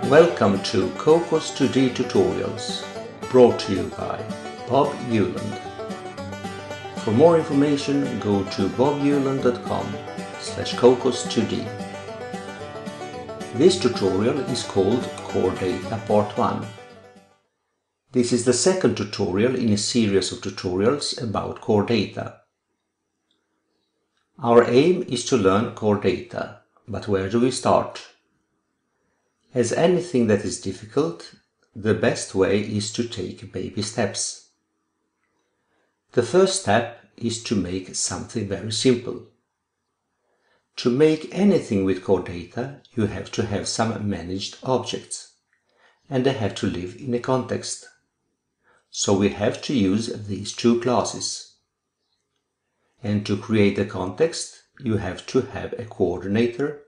Welcome to Cocos 2D Tutorials, brought to you by Bob Euland. For more information, go to bobueland.com/cocos2d. This tutorial is called Core Data Part 1. This is the second tutorial in a series of tutorials about core data. Our aim is to learn core data, but where do we start? As anything that is difficult, the best way is to take baby steps. The first step is to make something very simple. To make anything with core data, you have to have some managed objects, and they have to live in a context. So we have to use these two classes. And to create a context, you have to have a coordinator,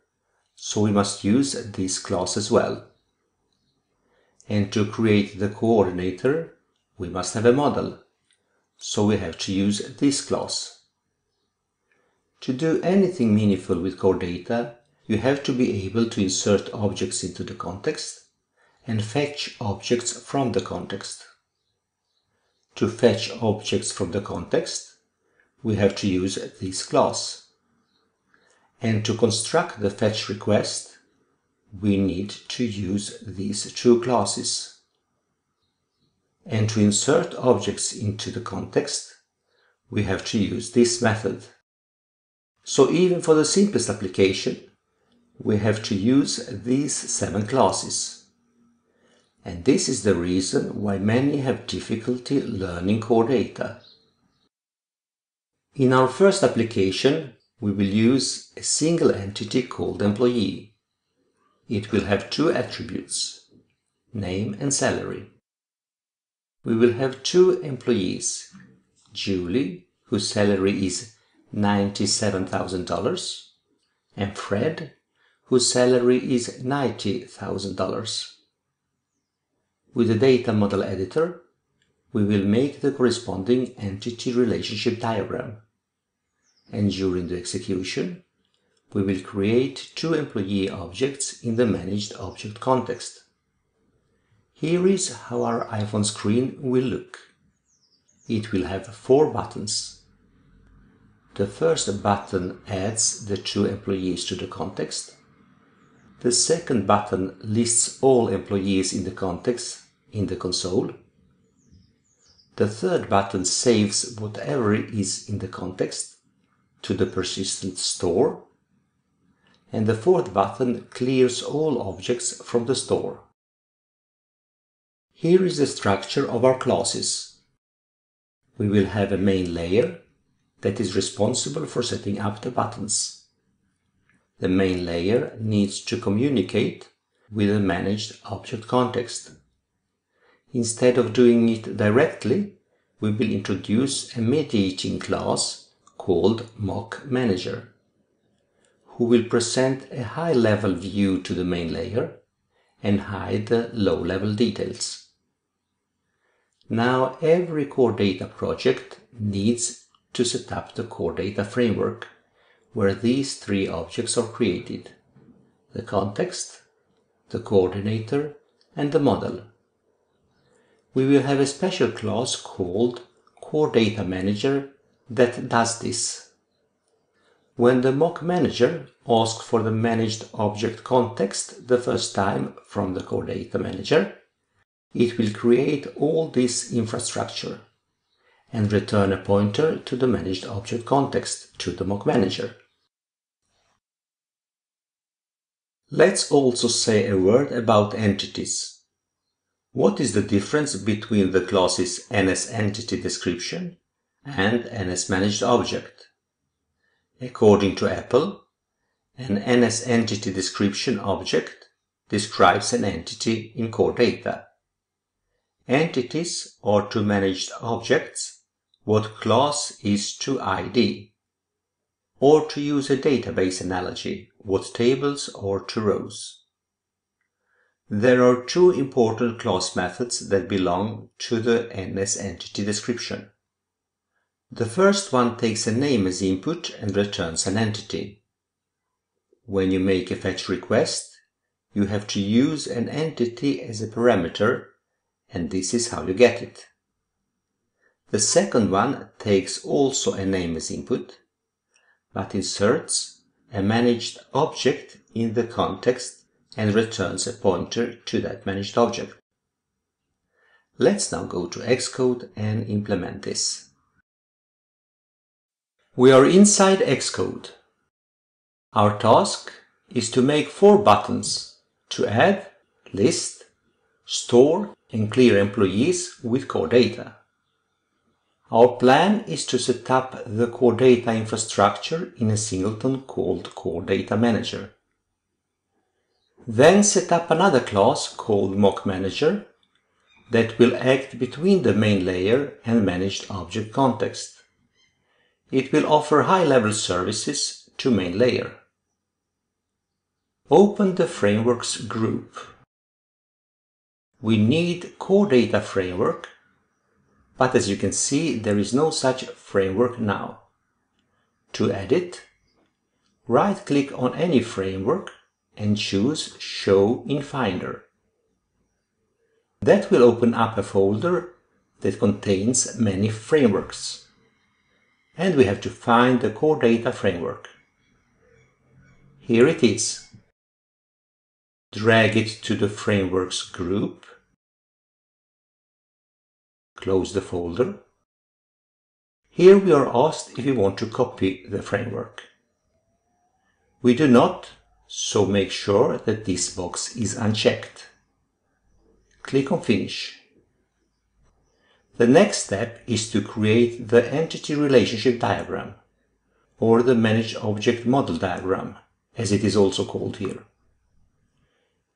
so we must use this class as well. And to create the coordinator, we must have a model, so we have to use this class. To do anything meaningful with core data, you have to be able to insert objects into the context and fetch objects from the context. To fetch objects from the context, we have to use this class. And to construct the fetch request, we need to use these two classes. And to insert objects into the context, we have to use this method. So even for the simplest application, we have to use these 7 classes. And this is the reason why many have difficulty learning core data. In our first application, we will use a single entity called employee. It will have 2 attributes, name and salary. We will have 2 employees, Julie, whose salary is $97,000, and Fred, whose salary is $90,000. With the data model editor, we will make the corresponding entity relationship diagram. And during the execution, we will create 2 employee objects in the managed object context. Here is how our iPhone screen will look. It will have 4 buttons. The first button adds the 2 employees to the context. The second button lists all employees in the context in the console. The third button saves whatever is in the context to the persistent store, and the fourth button clears all objects from the store. Here is the structure of our classes. We will have a main layer that is responsible for setting up the buttons. The main layer needs to communicate with a managed object context. Instead of doing it directly, we will introduce a mediating class called Mock Manager, who will present a high-level view to the main layer and hide the low-level details. Now every core data project needs to set up the core data framework, where these 3 objects are created: the context, the coordinator, and the model. We will have a special class called Core Data Manager that does this. When the Mock Manager asks for the managed object context the first time from the Core Data Manager, it will create all this infrastructure and return a pointer to the managed object context to the Mock Manager. Let's also say a word about entities. What is the difference between the classes NSEntityDescription and NSManagedObject? According to Apple, an NSEntityDescription object describes an entity in core data. Entities are to managed objects what class is to ID. Or to use a database analogy, what tables are to rows. There are 2 important class methods that belong to the NSEntityDescription. The first one takes a name as input and returns an entity. When you make a fetch request, you have to use an entity as a parameter, and this is how you get it. The second one takes also a name as input, but inserts a managed object in the context and returns a pointer to that managed object. Let's now go to Xcode and implement this. We are inside Xcode. Our task is to make 4 buttons to add, list, store and clear employees with core data. Our plan is to set up the core data infrastructure in a singleton called Core Data Manager. Then set up another class called Mock Manager that will act between the main layer and managed object context. It will offer high-level services to main layer. Open the Frameworks group. We need Core Data Framework, but as you can see, there is no such framework now. To add it, right-click on any framework and choose Show in Finder. That will open up a folder that contains many frameworks. And we have to find the Core Data Framework. Here it is. Drag it to the Frameworks group. Close the folder. Here we are asked if we want to copy the framework. We do not, so make sure that this box is unchecked. Click on Finish. The next step is to create the Entity Relationship Diagram, or the Managed Object Model Diagram, as it is also called here.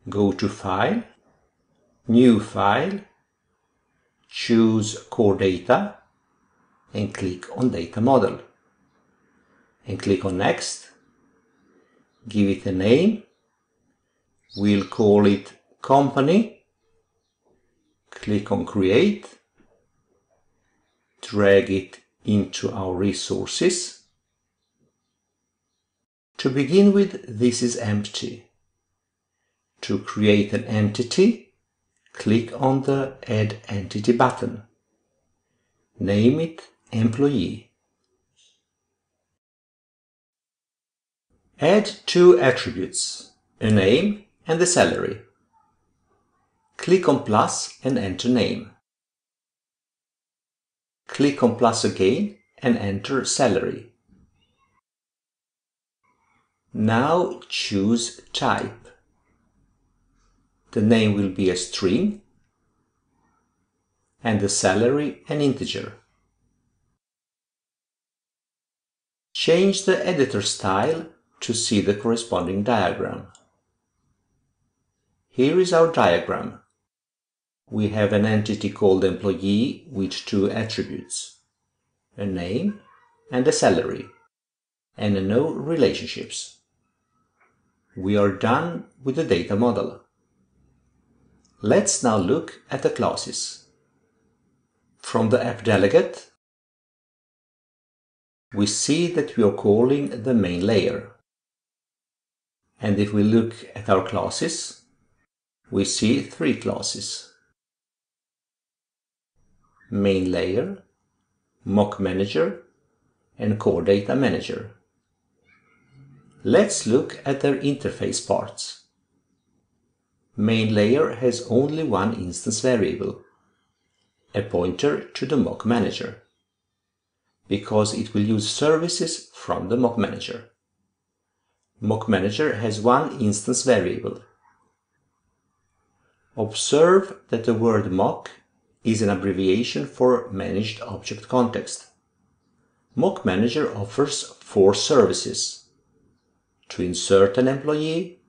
Go to File, New File, choose Core Data, and click on Data Model. And click on Next. Give it a name. We'll call it Company. Click on Create. Drag it into our resources. To begin with, this is empty. To create an entity, click on the Add Entity button. Name it Employee. Add 2 attributes, a name and a salary. Click on plus and enter name. Click on plus again and enter salary. Now choose type. The name will be a string and the salary an integer. Change the editor style to see the corresponding diagram. Here is our diagram. We have an entity called employee with 2 attributes, a name and a salary, and no relationships. We are done with the data model. Let's now look at the classes. From the app delegate, we see that we are calling the main layer. And if we look at our classes, we see 3 classes. Main layer, Mock Manager, and Core Data Manager. Let's look at their interface parts. Main layer has only one instance variable, a pointer to the Mock Manager, because it will use services from the Mock Manager. Mock Manager has one instance variable. Observe that the word mock is an abbreviation for Managed Object Context. Mock Manager offers 4 services: to insert an employee,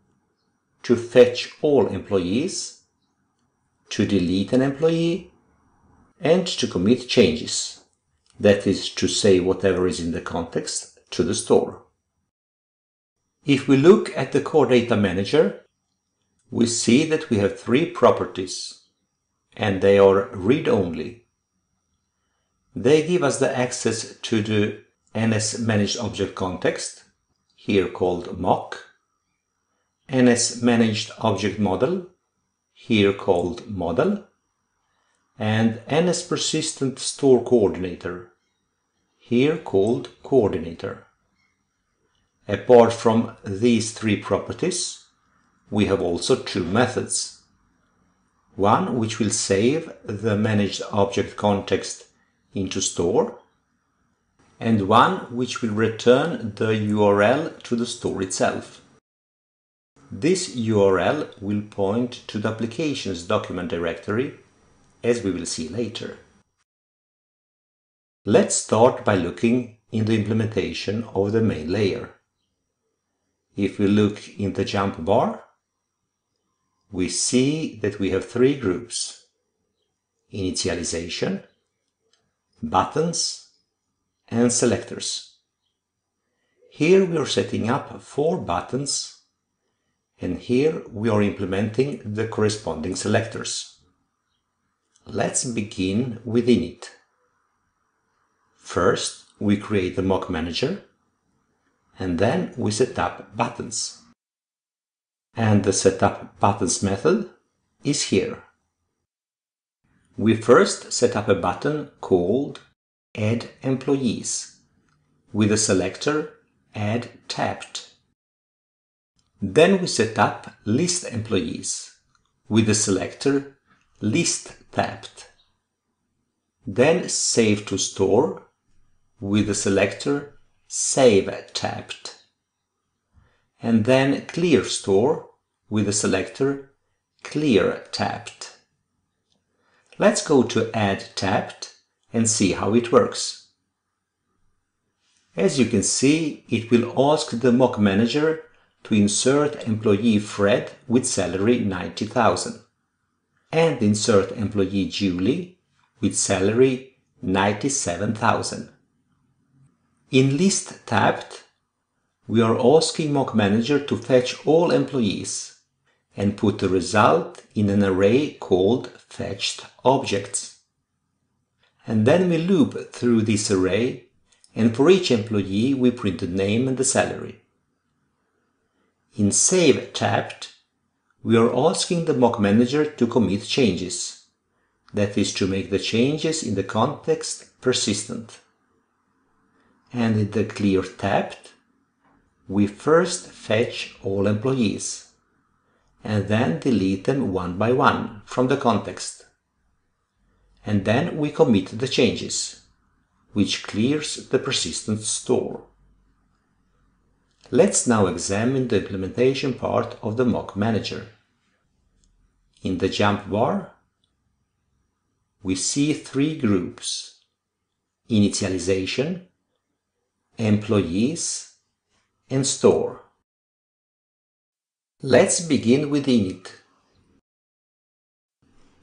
to fetch all employees, to delete an employee, and to commit changes, that is to say whatever is in the context, to the store. If we look at the Core Data Manager, we see that we have 3 properties, and they are read-only. They give us the access to the NS Managed Object Context, here called mock, NS Managed Object Model, here called Model, and NS Persistent Store Coordinator, here called Coordinator. Apart from these three properties, we have also two methods. One which will save the managed object context into store, and one which will return the URL to the store itself. This URL will point to the application's document directory, as we will see later. Let's start by looking in the implementation of the main layer. If we look in the jump bar, we see that we have three groups: initialization, buttons, and selectors. Here we are setting up 4 buttons, and here we are implementing the corresponding selectors. Let's begin with init. First, we create the mock manager, and then we set up buttons. And the setup buttons method is here. We first set up a button called Add Employees with the selector Add Tabbed. Then we set up List Employees with the selector List Tabbed. Then Save to Store with the selector Save Tabbed. And then Clear Store with the selector Clear Tabbed. Let's go to Add Tabbed and see how it works. As you can see, it will ask the mock manager to insert employee Fred with salary 90,000 and insert employee Julie with salary 97,000. In List Tabbed, we are asking mock manager to fetch all employees and put the result in an array called fetched objects. And then we loop through this array, and for each employee we print the name and the salary. In Save Tabbed, we are asking the mock manager to commit changes, that is, to make the changes in the context persistent. And in the Clear Tabbed, we first fetch all employees, and then delete them one by one from the context. And then we commit the changes, which clears the persistent store. Let's now examine the implementation part of the mock manager. In the jump bar, we see 3 groups: initialization, employees, and store. Let's begin with init.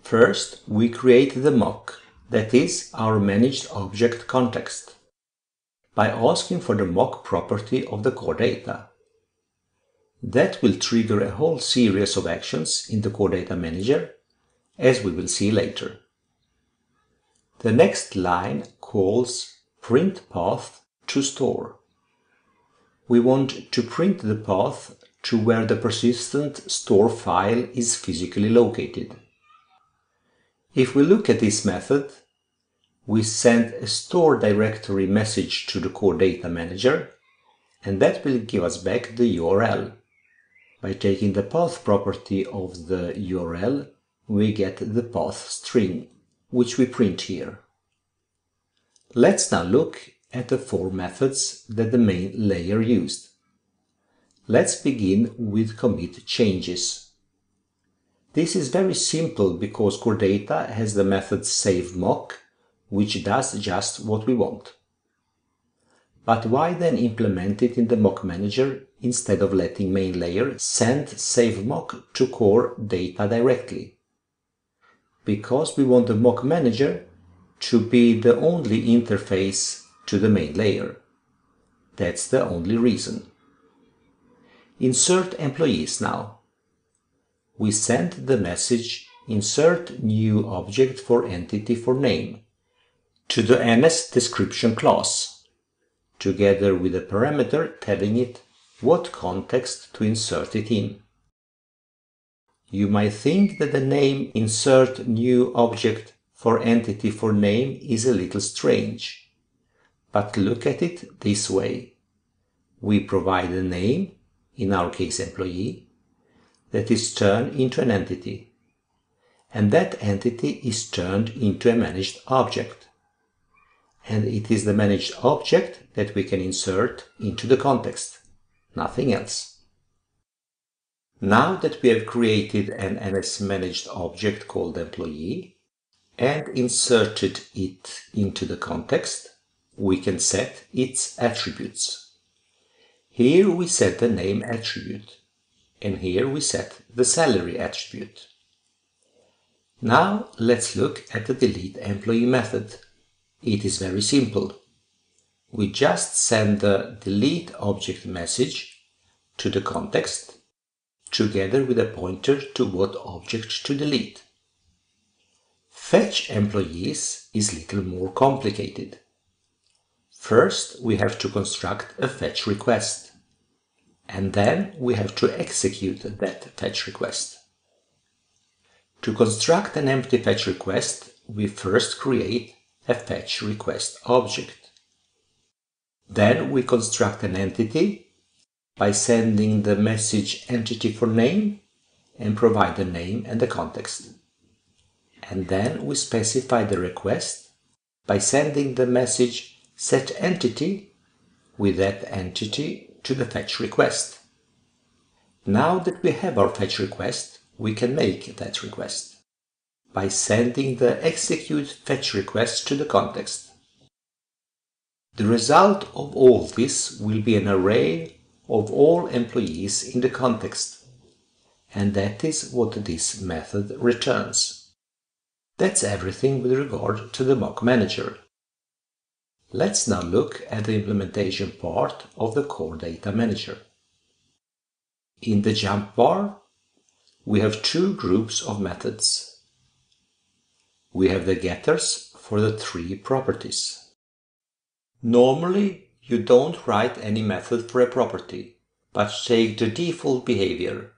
First, we create the mock, that is, our managed object context, by asking for the mock property of the core data. That will trigger a whole series of actions in the core data manager, as we will see later. The next line calls print path to store. We want to print the path to where the persistent store file is physically located. If we look at this method, we send a store directory message to the core data manager, and that will give us back the URL. By taking the path property of the URL, we get the path string, which we print here. Let's now look at the 4 methods that the main layer used. Let's begin with commit changes. This is very simple because core data has the method saveMock, which does just what we want. But why then implement it in the mock manager instead of letting main layer send saveMock to core data directly? Because we want the mock manager to be the only interface to the main layer. That's the only reason. Insert employees now. We send the message insert new object for entity for name to the NS description class, together with a parameter telling it what context to insert it in. You might think that the name insert new object for entity for name is a little strange. But look at it this way. We provide a name, in our case employee, that is turned into an entity. And that entity is turned into a managed object. And it is the managed object that we can insert into the context, nothing else. Now that we have created an NS managed object called employee and inserted it into the context, we can set its attributes. Here we set the name attribute, and here we set the salary attribute. Now let's look at the delete employee method. It is very simple. We just send the delete object message to the context together with a pointer to what object to delete. Fetch employees is little more complicated. First, we have to construct a fetch request, and then we have to execute that fetch request. To construct an empty fetch request, we first create a fetch request object. Then we construct an entity by sending the message entity for name and provide the name and the context. And then we specify the request by sending the message set entity with that entity to the fetch request. Now that we have our fetch request, we can make that request by sending the execute fetch request to the context. The result of all this will be an array of all employees in the context, and that is what this method returns. That's everything with regard to the mock manager. Let's now look at the implementation part of the core data manager. In the jump bar, we have two groups of methods. We have the getters for the three properties. Normally, you don't write any method for a property, but take the default behavior,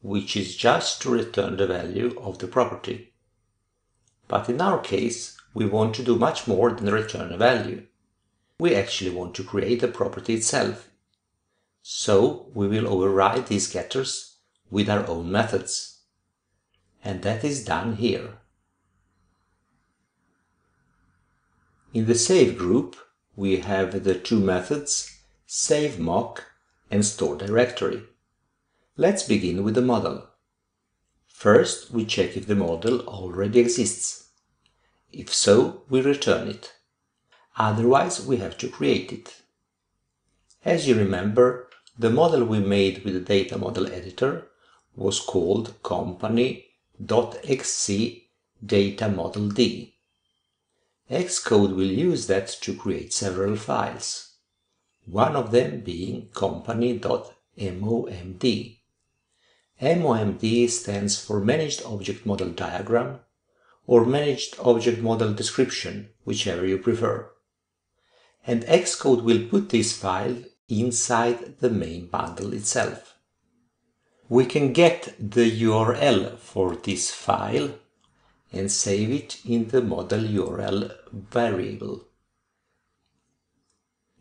which is just to return the value of the property. But in our case, we want to do much more than return a value. We actually want to create the property itself. So we will override these getters with our own methods. And that is done here. In the save group, we have the two methods save mock and store directory. Let's begin with the model. First, we check if the model already exists. If so, we return it. Otherwise, we have to create it. As you remember, the model we made with the data model editor was called company.xc data model D. Xcode will use that to create several files, one of them being company.momd. MOMD stands for Managed Object Model Diagram or Managed Object Model Description, whichever you prefer. And Xcode will put this file inside the main bundle itself. We can get the URL for this file and save it in the model URL variable.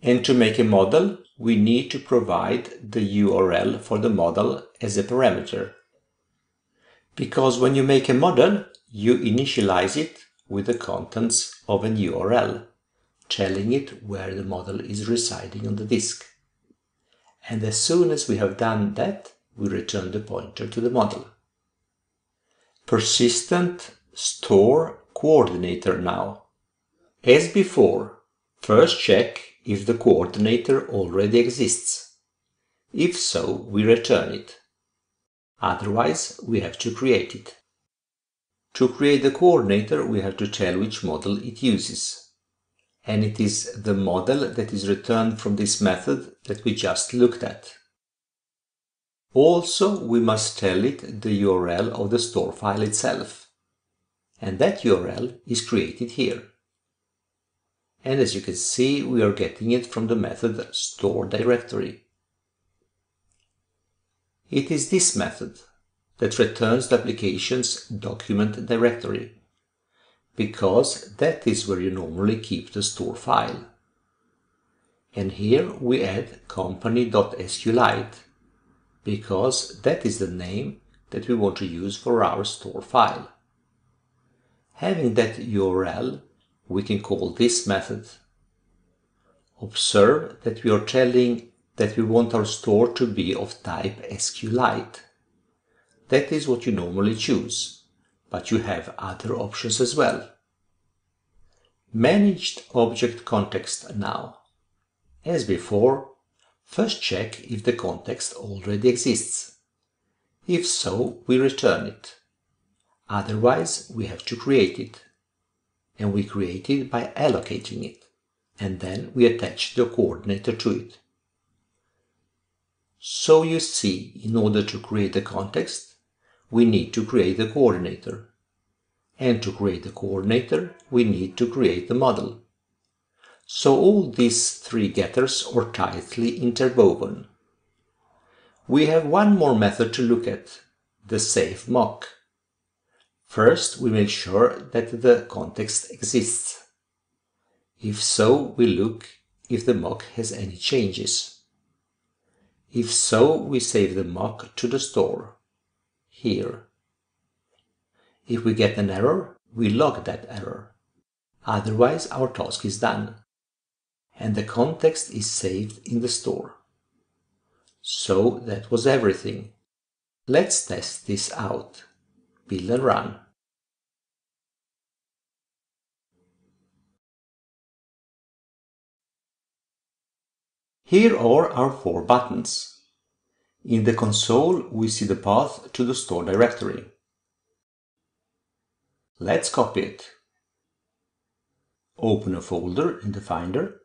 And to make a model, we need to provide the URL for the model as a parameter. Because when you make a model, you initialize it with the contents of an URL, telling it where the model is residing on the disk. And as soon as we have done that, we return the pointer to the model. Persistent store coordinator now. As before, first check if the coordinator already exists. If so, we return it. Otherwise, we have to create it. To create the coordinator, we have to tell which model it uses. And it is the model that is returned from this method that we just looked at. Also, we must tell it the URL of the store file itself. And that URL is created here. And as you can see, we are getting it from the method store directory. It is this method, that returns the application's document directory, because that is where you normally keep the store file. And here we add company.sqlite, because that is the name that we want to use for our store file. Having that URL, we can call this method. Observe that we are telling that we want our store to be of type SQLite. That is what you normally choose, but you have other options as well. Managed object context now. As before, first check if the context already exists. If so, we return it. Otherwise, we have to create it. And we create it by allocating it. And then we attach the coordinator to it. So you see, in order to create the context, we need to create the coordinator. And to create the coordinator, we need to create the model. So all these three getters are tightly interwoven. We have one more method to look at, the save mock. First, we make sure that the context exists. If so, we look if the mock has any changes. If so, we save the mock to the store, here. If we get an error, we log that error. Otherwise, our task is done, and the context is saved in the store. So that was everything. Let's test this out. Build and run. Here are our 4 buttons. In the console, we see the path to the store directory. Let's copy it. Open a folder in the Finder.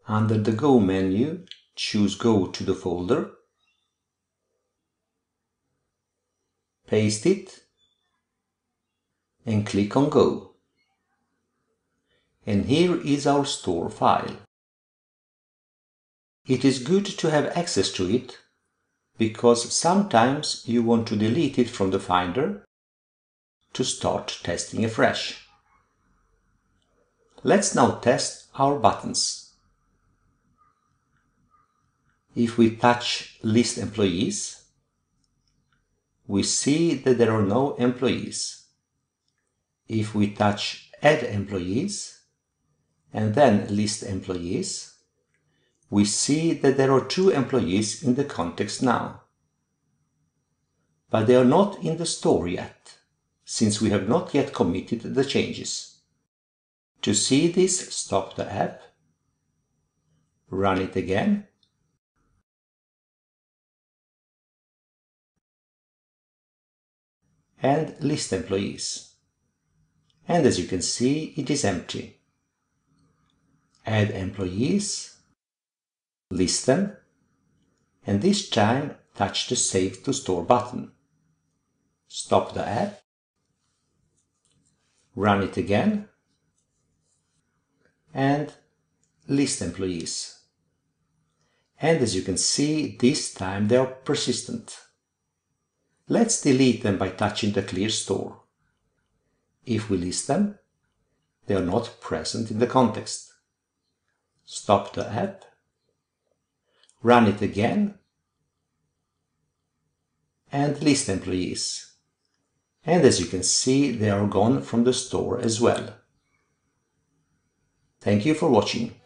Under the Go menu, choose Go to the folder. Paste it and click on Go. And here is our store file. It is good to have access to it, because sometimes you want to delete it from the Finder to start testing afresh. Let's now test our buttons. If we touch List Employees, we see that there are no employees. If we touch Add Employees and then List Employees, we see that there are 2 employees in the context now. But they are not in the store yet, since we have not yet committed the changes. To see this, stop the app, run it again, and list employees. And as you can see, it is empty. Add employees, list them, and this time touch the Save to Store button. Stop the app, run it again, and list employees. And as you can see, this time they are persistent. Let's delete them by touching the Clear Store. If we list them, they are not present in the context. Stop the app, run it again, and list employees. And as you can see, they are gone from the store as well. Thank you for watching.